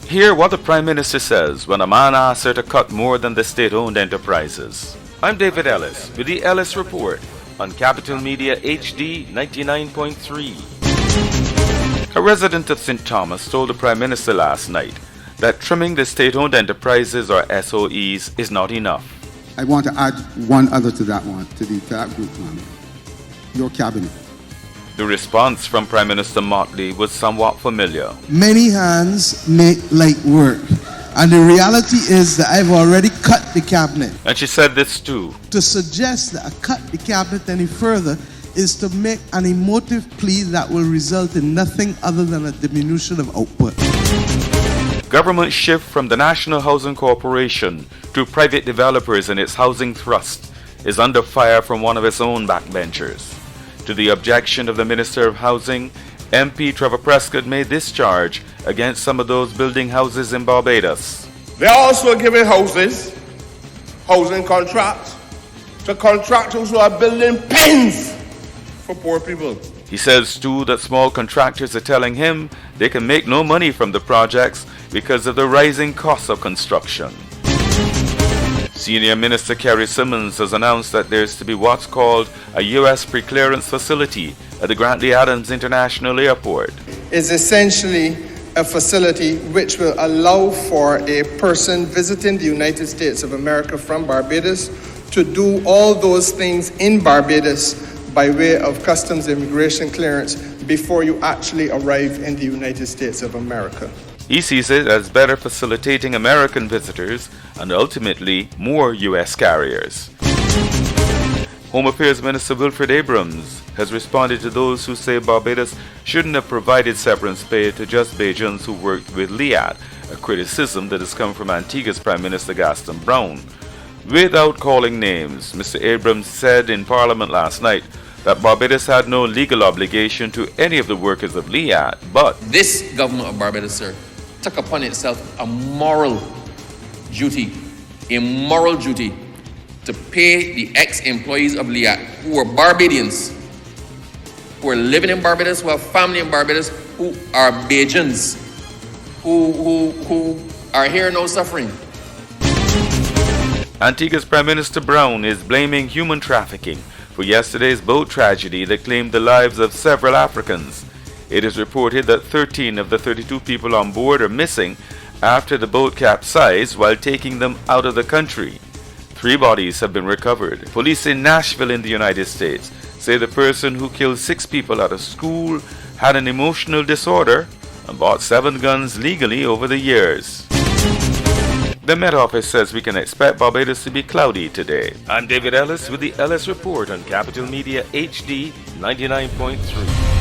Hear what the Prime Minister says when a man asks her to cut more than the state-owned enterprises. I'm David Ellis with the Ellis Report on Capital Media HD 99.3. A resident of St. Thomas told the Prime Minister last night that trimming the state-owned enterprises or SOEs is not enough. I want to add one other to that group, ma'am. Your cabinet. The response from Prime Minister Motley was somewhat familiar. Many hands make light work. And the reality is that I've already cut the cabinet. And she said this too. To suggest that I cut the cabinet any further is to make an emotive plea that will result in nothing other than a diminution of output. Government shift from the National Housing Corporation to private developers in its housing thrust is under fire from one of its own backbenchers. To the objection of the Minister of Housing, MP Trevor Prescott made this charge against some of those building houses in Barbados. They're also giving housing contracts, to contractors who are building pens for poor people. He says too that small contractors are telling him they can make no money from the projects because of the rising costs of construction. Senior Minister Kerry Simmons has announced that there's to be what's called a U.S. pre-clearance facility at the Grantley Adams International Airport. Is essentially a facility which will allow for a person visiting the United States of America from Barbados to do all those things in Barbados by way of customs immigration clearance before you actually arrive in the United States of America. He sees it as better facilitating American visitors and ultimately more U.S. carriers. Home Affairs Minister Wilfred Abrams has responded to those who say Barbados shouldn't have provided severance pay to just Bajans who worked with Liat, a criticism that has come from Antigua's Prime Minister Gaston Brown. Without calling names, Mr. Abrams said in Parliament last night that Barbados had no legal obligation to any of the workers of Liat, but this government of Barbados, sir, took upon itself a moral duty to pay the ex-employees of Liat who are Barbadians, who are living in Barbados, who have family in Barbados, who are Bajans, who are here now suffering. Antigua's Prime Minister Brown is blaming human trafficking for yesterday's boat tragedy that claimed the lives of several Africans. It is reported that 13 of the 32 people on board are missing after the boat capsized while taking them out of the country. 3 bodies have been recovered. Police in Nashville in the United States say the person who killed 6 people at a school had an emotional disorder and bought 7 guns legally over the years. The Met Office says we can expect Barbados to be cloudy today. I'm David Ellis with the Ellis Report on Capital Media HD 99.3.